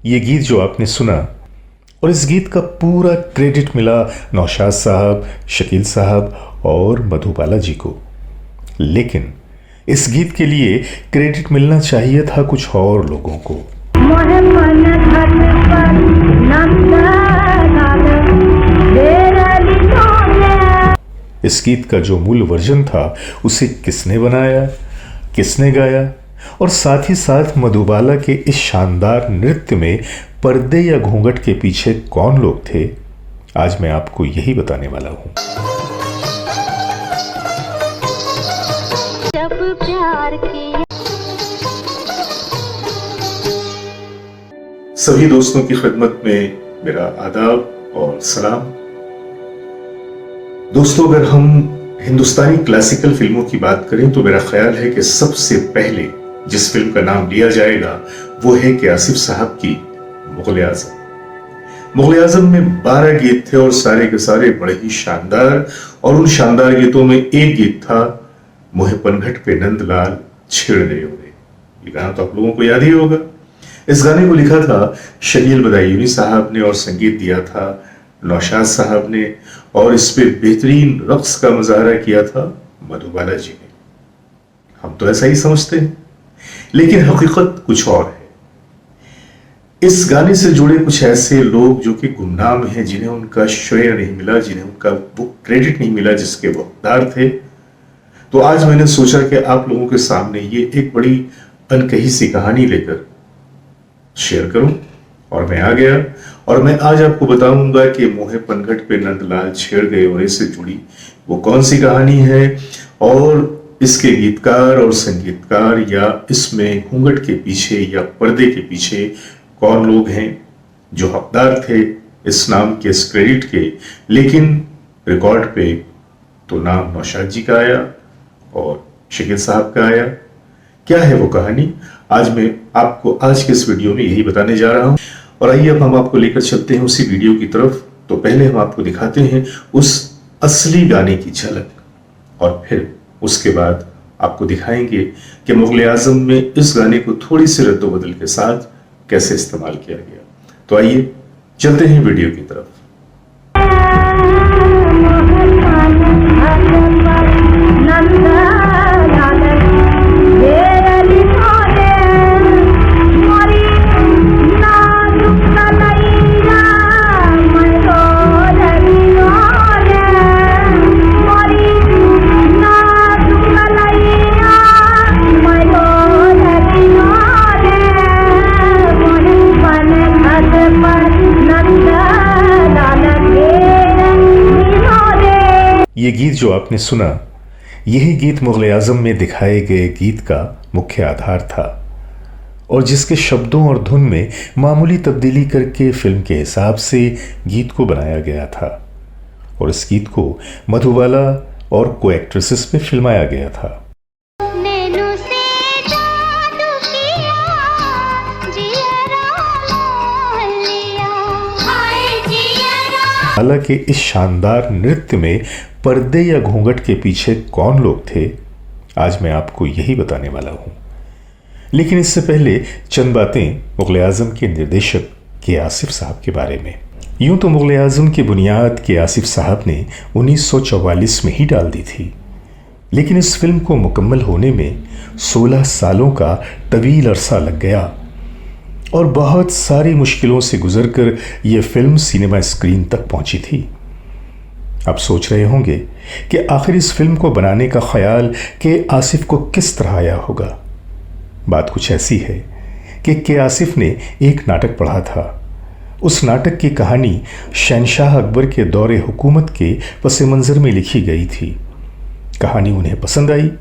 ये गीत जो आपने सुना और इस गीत का पूरा क्रेडिट मिला नौशाद साहब, शकील साहब और मधुबाला जी को। लेकिन इस गीत के लिए क्रेडिट मिलना चाहिए था कुछ और लोगों को। इस गीत का जो मूल वर्जन था उसे किसने बनाया, किसने गाया और साथ ही साथ मधुबाला के इस शानदार नृत्य में पर्दे या घूंघट के पीछे कौन लोग थे, आज मैं आपको यही बताने वाला हूं। जब प्यार किया। सभी दोस्तों की खिदमत में मेरा आदाब और सलाम। दोस्तों, अगर हम हिंदुस्तानी क्लासिकल फिल्मों की बात करें तो मेरा ख्याल है कि सबसे पहले जिस फिल्म का नाम लिया जाएगा वो है कि आसिफ साहब की मुग़ल ए आज़म। मुग़ल ए आज़म में 12 गीत थे और सारे के सारे बड़े ही शानदार, और उन शानदार गीतों में एक गीत था मोहे पनघट पे नंदलाल छेड़ गए हुए। ये गाना तो आप लोगों को याद ही होगा। इस गाने को लिखा था शकील बदायूनी साहब ने और संगीत दिया था नौशाद साहब ने, और इस पे बेहतरीन रक्स का मुजाहरा किया था मधुबाला जी ने। हम तो ऐसा ही समझते हैं, लेकिन हकीकत कुछ और है। इस गाने से जुड़े कुछ ऐसे लोग जो कि गुमनाम हैं, जिन्हें उनका श्रेय नहीं मिला, जिन्हें उनका वो क्रेडिट नहीं मिला जिसके वो हकदार थे। तो आज मैंने सोचा कि आप लोगों के सामने ये एक बड़ी अनकही सी कहानी लेकर शेयर करूं, और मैं आ गया और मैं आज आपको बताऊंगा कि मोहे पनघट पे नंदलाल छेड़ गए और से जुड़ी वो कौन सी कहानी है, और इसके गीतकार और संगीतकार या इसमें घूंघट के पीछे या पर्दे के पीछे कौन लोग हैं जो हकदार थे इस नाम के, इस क्रेडिट के। लेकिन रिकॉर्ड पे तो नाम नौशाद जी का आया और शकील साहब का आया। क्या है वो कहानी, आज मैं आपको आज के इस वीडियो में यही बताने जा रहा हूं। और आइए अब हम आपको लेकर चलते हैं उसी वीडियो की तरफ। तो पहले हम आपको दिखाते हैं उस असली गाने की झलक, और फिर उसके बाद आपको दिखाएंगे कि मुग़ल ए आज़म में इस गाने को थोड़ी सी रद्दोबदल के साथ कैसे इस्तेमाल किया गया। तो आइए चलते हैं वीडियो की तरफ। ये गीत जो आपने सुना, यही गीत मुग़ल ए आज़म में दिखाए गए गीत का मुख्य आधार था, और जिसके शब्दों और धुन में मामूली तब्दीली करके फिल्म के हिसाब से गीत को बनाया गया था। और इस गीत को मधुबाला और को एक्ट्रेसेस में फिल्माया गया था। हालांकि इस शानदार नृत्य में पर्दे या घूंघट के पीछे कौन लोग थे, आज मैं आपको यही बताने वाला हूं। लेकिन इससे पहले चंद बातें मुग़ल ए आज़म के निर्देशक के आसिफ साहब के बारे में। यूं तो मुग़ल ए आज़म की बुनियाद के आसिफ साहब ने 1944 में ही डाल दी थी, लेकिन इस फिल्म को मुकम्मल होने में 16 सालों का तवील अरसा लग गया, और बहुत सारी मुश्किलों से गुजरकर यह फिल्म सिनेमा स्क्रीन तक पहुंची थी। आप सोच रहे होंगे कि आखिर इस फिल्म को बनाने का ख्याल के आसिफ को किस तरह आया होगा। बात कुछ ऐसी है कि के आसिफ ने एक नाटक पढ़ा था। उस नाटक की कहानी शहनशाह अकबर के दौरे हुकूमत के पस मंज़र में लिखी गई थी। कहानी उन्हें पसंद आई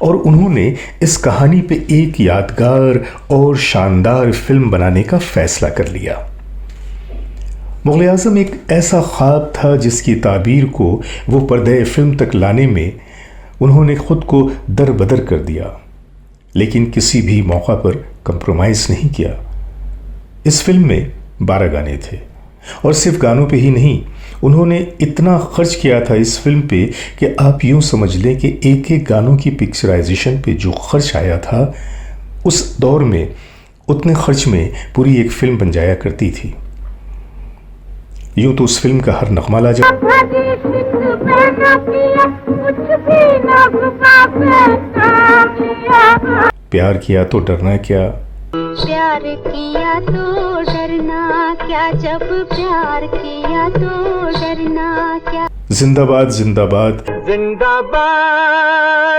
और उन्होंने इस कहानी पे एक यादगार और शानदार फिल्म बनाने का फैसला कर लिया। मुग़ल ए आज़म एक ऐसा ख्वाब था जिसकी ताबीर को वो पर्दे फिल्म तक लाने में उन्होंने खुद को दर बदर कर दिया, लेकिन किसी भी मौका पर कंप्रोमाइज़ नहीं किया। इस फिल्म में 12 गाने थे, और सिर्फ गानों पे ही नहीं, उन्होंने इतना खर्च किया था इस फिल्म पे कि आप यूं समझ लें कि एक एक गानों की पिक्चराइजेशन पे जो खर्च आया था उस दौर में उतने खर्च में पूरी एक फिल्म बन जाया करती थी। यूं तो उस फिल्म का हर नगमा लाजवाब, प्यार किया तो डरना क्या, प्यार किया तो डरना क्या, जब प्यार किया तो डरना क्या, जिंदाबाद जिंदाबाद जिंदाबाद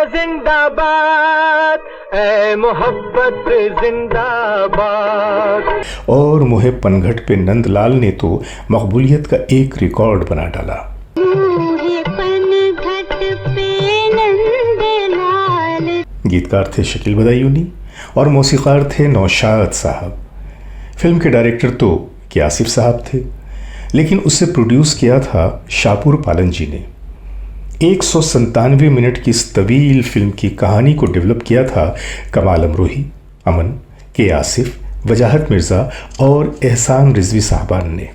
जिंदाबाद ऐ मोहब्बत जिंदाबाद। और मोहे पनघट पे नंदलाल ने तो मकबूलियत का एक रिकॉर्ड बना डाला। मोहे पनघट पे नंदलाल। गीतकार थे शकील बदायूनी और मौसीकार थे नौशाद साहब। फिल्म के डायरेक्टर तो के आसिफ साहब थे, लेकिन उसे प्रोड्यूस किया था शाहपुर पालन जी ने। 197 मिनट की इस तवील फिल्म की कहानी को डेवलप किया था कमाल अमरोही, अमन, के आसिफ, वजाहत मिर्ज़ा और एहसान रिजवी साहबान ने।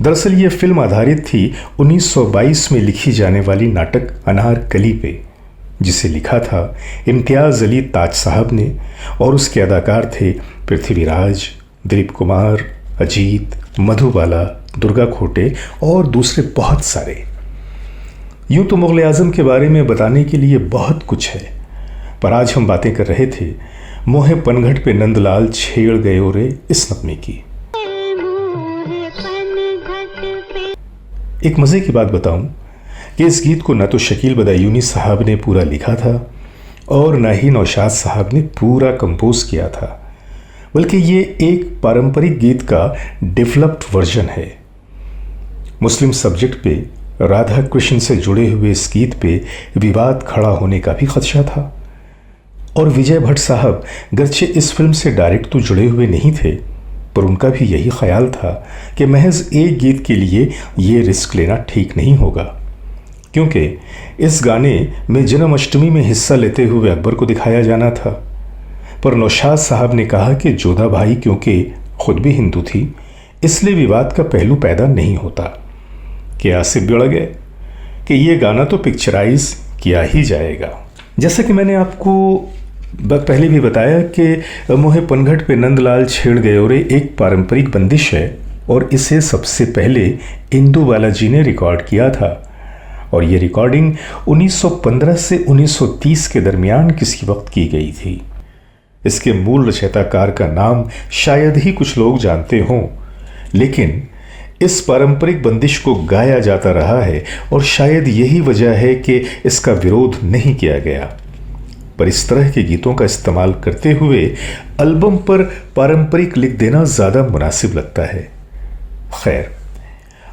दरअसल ये फिल्म आधारित थी 1922 में लिखी जाने वाली नाटक अनारकली पे, जिसे लिखा था इम्तियाज़ अली ताज साहब ने, और उसके अदाकार थे पृथ्वीराज, दिलीप कुमार, अजीत, मधुबाला, दुर्गा खोटे और दूसरे बहुत सारे। यूं तो मुग़ल आज़म के बारे में बताने के लिए बहुत कुछ है, पर आज हम बातें कर रहे थे मोहे पनघट पे नंदलाल छेड़ गए रे इस नगमे की। एक मज़े की बात बताऊं कि इस गीत को न तो शकील बदायूनी साहब ने पूरा लिखा था और न ही नौशाद साहब ने पूरा कंपोज किया था, बल्कि ये एक पारंपरिक गीत का डेवलप्ड वर्जन है। मुस्लिम सब्जेक्ट पे राधा कृष्ण से जुड़े हुए इस गीत पे विवाद खड़ा होने का भी खदशा था, और विजय भट्ट साहब गरचे इस फिल्म से डायरेक्ट तो जुड़े हुए नहीं थे, पर उनका भी यही ख्याल था कि महज एक गीत के लिए ये रिस्क लेना ठीक नहीं होगा, क्योंकि इस गाने में जन्माष्टमी में हिस्सा लेते हुए अकबर को दिखाया जाना था। पर नौशाद साहब ने कहा कि जोधा भाई क्योंकि खुद भी हिंदू थी, इसलिए विवाद का पहलू पैदा नहीं होता। कि आसिफ बिगड़ गए कि ये गाना तो पिक्चराइज किया ही जाएगा। जैसा कि मैंने आपको पहले भी बताया कि मोहे पनघट पे नंदलाल छेड़ गए और एक पारंपरिक बंदिश है, और इसे सबसे पहले इंदुबाला जी ने रिकॉर्ड किया था, और ये रिकॉर्डिंग 1915 से 1930 के दरमियान किसी वक्त की गई थी। इसके मूल रचयिताकार का नाम शायद ही कुछ लोग जानते हों, लेकिन इस पारंपरिक बंदिश को गाया जाता रहा है, और शायद यही वजह है कि इसका विरोध नहीं किया गया। पर इस तरह के गीतों का इस्तेमाल करते हुए एल्बम पर पारंपरिक लिख देना ज़्यादा मुनासिब लगता है। खैर,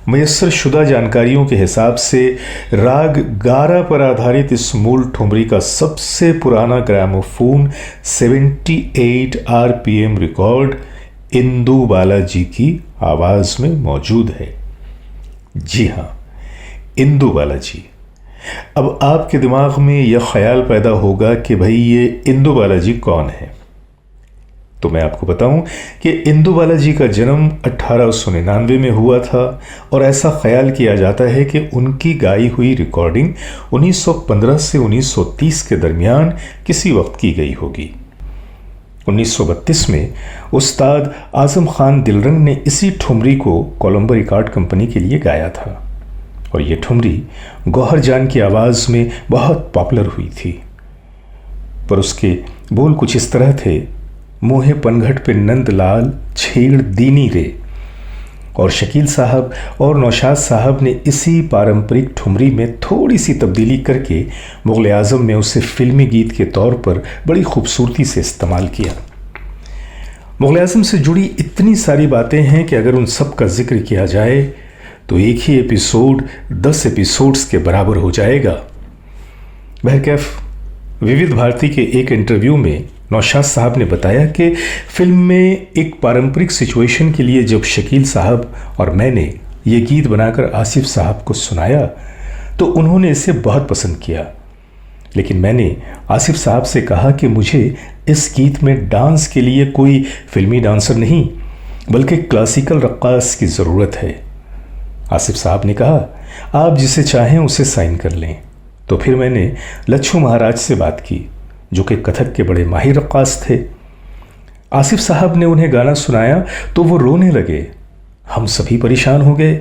मयस्सर शुदा जानकारियों के हिसाब से राग गारा पर आधारित इस मूल ठुमरी का सबसे पुराना ग्रामोफोन 78 RPM रिकॉर्ड इंदुबाला जी की आवाज में मौजूद है। जी हाँ, इंदुबाला जी। अब आपके दिमाग में यह ख्याल पैदा होगा कि भाई ये इंदुबाला जी कौन है, तो मैं आपको बताऊं कि इंदुबाला जी का जन्म 1899 में हुआ था, और ऐसा ख्याल किया जाता है कि उनकी गाई हुई रिकॉर्डिंग 1915 से 1930 के दरमियान किसी वक्त की गई होगी। 1932 में उस्ताद आजम खान दिलरंग ने इसी ठुमरी को कोलंबो रिकॉर्ड कंपनी के लिए गाया था, और ये ठुमरी गौहर जान की आवाज़ में बहुत पॉपुलर हुई थी। पर उसके बोल कुछ इस तरह थे, मोहे पनघट पे नंदलाल छेड़ दीनी रे, और शकील साहब और नौशाद साहब ने इसी पारंपरिक ठुमरी में थोड़ी सी तब्दीली करके मुग़ल आज़म में उसे फिल्मी गीत के तौर पर बड़ी खूबसूरती से इस्तेमाल किया। मुग़ल आज़म से जुड़ी इतनी सारी बातें हैं कि अगर उन सब का जिक्र किया जाए तो एक ही एपिसोड 10 एपिसोड्स के बराबर हो जाएगा। बहरकैफ, विविध भारती के एक इंटरव्यू में नौशाद साहब ने बताया कि फिल्म में एक पारंपरिक सिचुएशन के लिए जब शकील साहब और मैंने ये गीत बनाकर आसिफ साहब को सुनाया तो उन्होंने इसे बहुत पसंद किया, लेकिन मैंने आसिफ साहब से कहा कि मुझे इस गीत में डांस के लिए कोई फिल्मी डांसर नहीं बल्कि क्लासिकल रक्कास की ज़रूरत है। आसिफ साहब ने कहा, आप जिसे चाहें उसे साइन कर लें। तो फिर मैंने लच्छू महाराज से बात की, जो कि कथक के बड़े माहिर रक्कास थे। आसिफ साहब ने उन्हें गाना सुनाया तो वो रोने लगे। हम सभी परेशान हो गए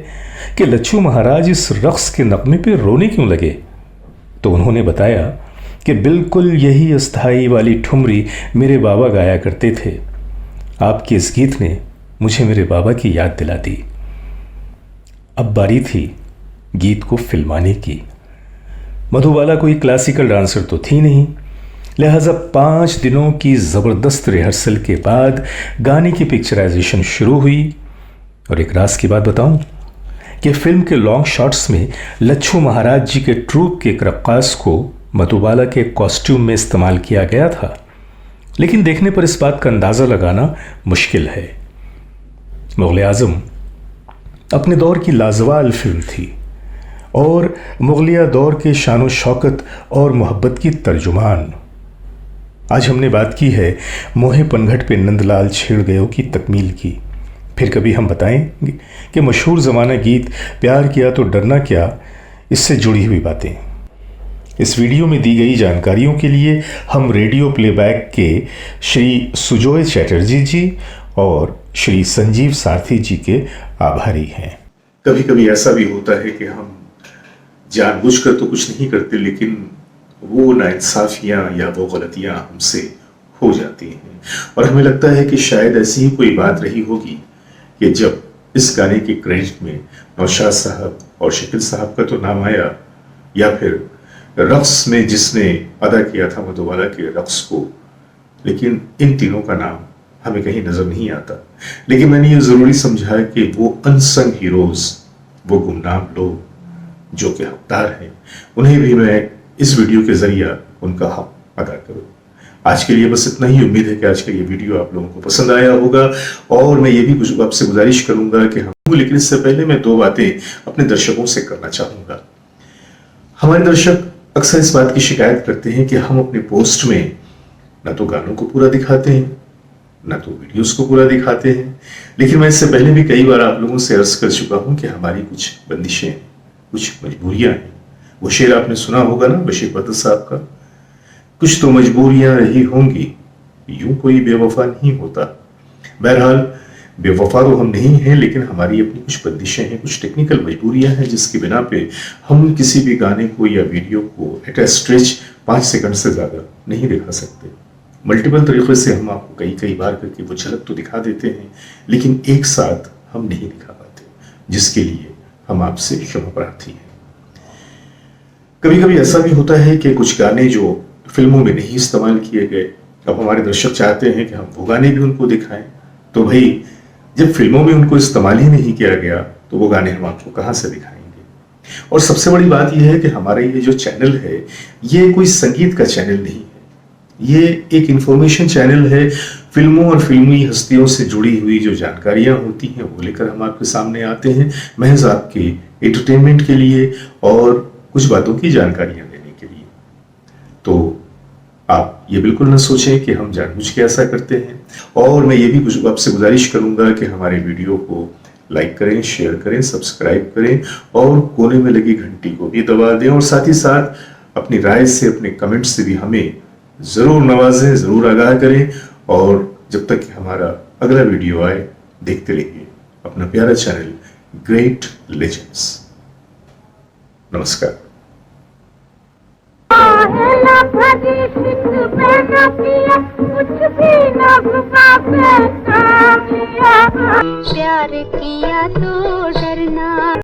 कि लच्छू महाराज इस रक्स के नगमे पे रोने क्यों लगे। तो उन्होंने बताया कि बिल्कुल यही अस्थाई वाली ठुमरी मेरे बाबा गाया करते थे। आपके इस गीत ने मुझे मेरे बाबा की याद दिला दी। अब बारी थी गीत को फिल्माने की। मधुबाला कोई क्लासिकल डांसर तो थी नहीं, लिहाजा 5 दिनों की ज़बरदस्त रिहर्सल के बाद गाने की पिक्चराइजेशन शुरू हुई। और एक राज की बात बताऊं कि फिल्म के लॉन्ग शॉट्स में लच्छू महाराज जी के ट्रूप के एक रक्कास को मधुबाला के कॉस्ट्यूम में इस्तेमाल किया गया था, लेकिन देखने पर इस बात का अंदाज़ा लगाना मुश्किल है। मुग़ल आज़म अपने दौर की लाजवाब फिल्म थी और मुग़लिया दौर के शान शौकत और मोहब्बत की तर्जुमान। आज हमने बात की है मोहे पनघट पे नंदलाल छेड़ गयो की तकमील की। फिर कभी हम बताएंगे कि मशहूर ज़माना गीत प्यार किया तो डरना क्या, इससे जुड़ी हुई बातें। इस वीडियो में दी गई जानकारियों के लिए हम रेडियो प्लेबैक के श्री सुजोय चैटर्जी जी और श्री संजीव सारथी जी के आभारी हैं। कभी कभी ऐसा भी होता है कि हम जानबूझकर तो कुछ नहीं करते, लेकिन वो नाइंसाफियां या वो गलतियां हमसे हो जाती हैं और हमें लगता है कि शायद ऐसी ही कोई बात रही होगी कि जब इस गाने के क्रेडिट में नौशाद साहब और शकील साहब का तो नाम आया, या फिर रक्स में जिसने अदा किया था मधुबाला के रक्स को, लेकिन इन तीनों का नाम हमें कहीं नजर नहीं आता। लेकिन मैंने ये जरूरी समझा कि वो अनसंग हीरोज, वो गुमनाम लोग जो कि हकदार हैं, उन्हें भी मैं इस वीडियो के जरिए उनका हक अदा करूं। आज के लिए बस इतना ही। उम्मीद है कि आज का ये वीडियो आप लोगों को पसंद आया होगा और मैं ये भी आपसे गुजारिश करूंगा कि लेकिन इससे पहले मैं 2 बातें अपने दर्शकों से करना चाहूंगा। हमारे दर्शक अक्सर इस बात की शिकायत करते हैं कि हम अपने पोस्ट में ना तो गानों को पूरा दिखाते हैं, ना तो वीडियोस को पूरा दिखाते हैं। लेकिन मैं इससे पहले भी कई बार आप लोगों से अर्ज कर चुका हूं कि हमारी कुछ बंदिशें, कुछ मजबूरियां हैं। वो शेर आपने सुना होगा ना बशीर बद्र साहब का, कुछ तो मजबूरियां रही होंगी, यूं कोई बेवफा नहीं होता। बहरहाल बेवफा तो हम नहीं हैं, लेकिन हमारी अपनी कुछ बंदिशें हैं, कुछ टेक्निकल मजबूरियां हैं जिसकी बिना पे हम किसी भी गाने को या वीडियो को एट ए स्ट्रेच 5 सेकंड से ज्यादा नहीं दिखा सकते। मल्टीपल तरीके से हम आपको कई बार करके वो झलक तो दिखा देते हैं, लेकिन एक साथ हम नहीं दिखा पाते, जिसके लिए हम आपसे क्षमा प्रार्थी हैं। कभी कभी ऐसा भी होता है कि कुछ गाने जो फिल्मों में नहीं इस्तेमाल किए गए, अब हमारे दर्शक चाहते हैं कि हम वो गाने भी उनको दिखाएं। तो भाई, जब फिल्मों में उनको इस्तेमाल ही नहीं किया गया तो वो गाने हम आपको कहां से दिखाएंगे। और सबसे बड़ी बात यह है कि हमारा ये जो चैनल है, ये कोई संगीत का चैनल नहीं है, ये एक इंफॉर्मेशन चैनल है। फिल्मों और फिल्मी हस्तियों से जुड़ी हुई जो जानकारियां होती हैं वो लेकर हम आपके सामने आते हैं, महज आपके एंटरटेनमेंट के लिए और कुछ बातों की जानकारियां देने के लिए। तो आप ये बिल्कुल न सोचें कि हम जानबूझ के ऐसा करते हैं। और मैं ये भी कुछ आपसे गुजारिश करूंगा कि हमारे वीडियो को लाइक करें, शेयर करें, सब्सक्राइब करें और कोने में लगी घंटी को भी दबा दें। और साथ ही साथ अपनी राय से, अपने कमेंट से भी हमें जरूर नवाजें, जरूर आगाह करें। और जब तक कि हमारा अगला वीडियो आए, देखते रहिए अपना प्यारा चैनल ग्रेट लेजेंड्स। नमस्कार। प्यार किया तो डरना